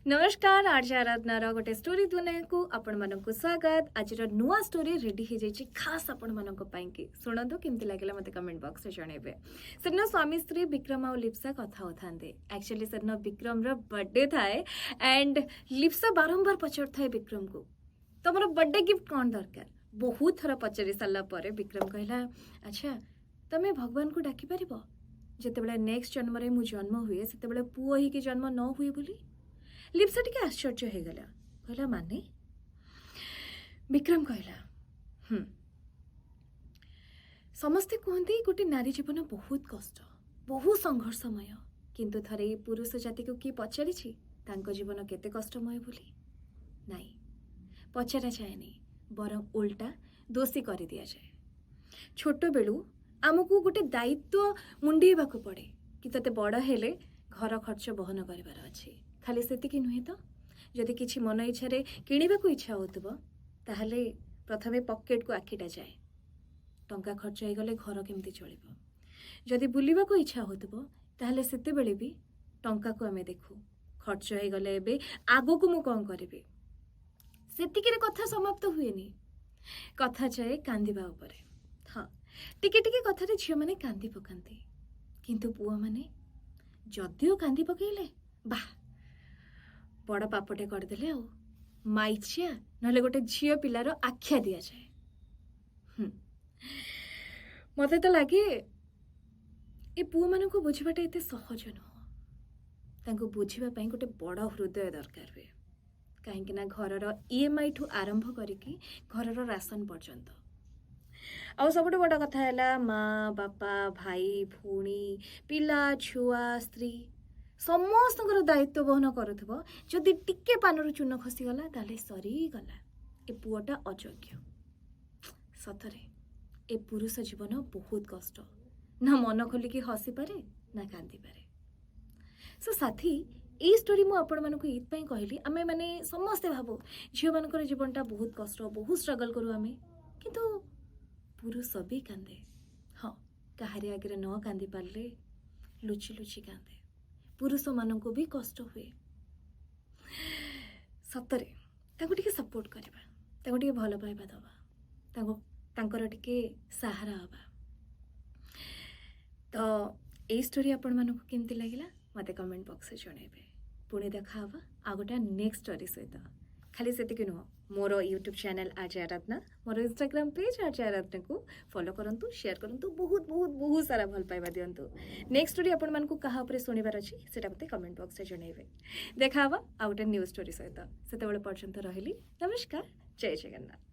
नमस्कार आज आराधनार गोटे स्टोरी दुनिया आपण मानक स्वागत आज नुआ स्टोरी रेडी हो जाइए खास आपण मानक शुणु केमती लगे मत कमेंट बॉक्स में जनइबे सेदिन स्वामी स्त्री विक्रम आ लिप्सा कथा होता एक्चुअली सेदिन विक्रम बर्थडे थाए एंड लिप्सा बारंबार पचार थाए विक्रम को तुम बर्थडे गिफ्ट कौन दरकार बहुत थर पचारि सारापर विक्रम कहला अच्छा तुम्हें भगवान को डाकी पार जिते नेक्स्ट जन्म मु जन्म हुए से पुओ ही जन्म न हुए बोली लिप्सा टिके आश्चर्य हो गला कहला माने विक्रम कहला समस्ते कहते गोटे नारी जीवन बहुत कष्ट बहुत संघर्षमय किंतु थरे पुरुष जाति को किए पचारि जीवन केते कष्टमय बोली नाई पचरा जाए बरं उल्टा दोषी कर दि जाए छोट बेलू आमको गोटे दायित्व मुंडेबा पड़े कि ते बड़ हेले घर खर्च बहन कर खाली सेतिकी नुहे तो जदि किछि मन इच्छा किणवा को इच्छा होताले प्रथमे पकेट को आखिटा जाए टंका खर्च हो गले घर केमती चलो जदि बुलवा को इच्छा होताले सेते बेले भी टंका को आमे देखू खर्च हो गले एबे आगो को मु कौन करी सेतिकी कथा समाप्त हुएनी कथा जाए कांदिबा उपरे हाँ टिके टिके कथारे झील मैंने कांदी पकाती किंतु पुआ माने जदिओ कांदी पकेले बाह बड़ पापटे करदे माइचिया ना गोटे झील पिलार आख्या दि जाए मत तो लगे ये पुओ मान को बुझाटा एत सहज नुह बुझापी गोटे बड़ हृदय दरकार हुए कहीं घर EMI ठू आरंभ करके घर राशन पर्यंत आउ सब बड़ कथा है माँ बापा भाई भूणी पिला छुआ स्त्री समस्त दायित्व बहन करुव जदि टिके पानर चून खसीगला ताले सरीगला ए पुआटा अयोग्य सतरे ए पुरुष जीवन बहुत कष्ट ना मन खोलिकी हसी पारे ना कांदी पारे सो साथी ये स्टोरी मु आपण मानक ये कहली आमे माने समस्ते भाबो झील मानकर जीवनटा बहुत कष्ट बहुत स्ट्रगल करू आमे किंतु पुरुष भी कांदे हाँ कहारी आगे न कांदी पारे लुचि लुचि कांदे पुरुष मान को भी कष्ट हुए सतरे टिके सपोर्ट करवा टिके भल पाइबा दबा टिके सहारा हवा तो ये स्टोरी आपण मानक केमती लगिला मते कमेंट बॉक्स में जनइबे पुणी देखा हवा आ गोटे नेक्स्ट स्टोरी सहित खाली से नुह मोर यूट्यूब चैनल आज आराधना मोर इंस्टाग्राम पेज आज आराधना को फॉलो करंतु शेयर करंतु बहुत बहुत बहुत सारा भल पाइबा दियंतु नेक्स्ट स्टोरी आपण मानकु कहा ऊपर सुनिबार अछि सेटा मते कमेंट बॉक्स में जनइबे देखा हवा आ गोटे न्यू स्टोरी सहित सेते बेले पर्यंत रहिली नमस्कार जय जगन्नाथ।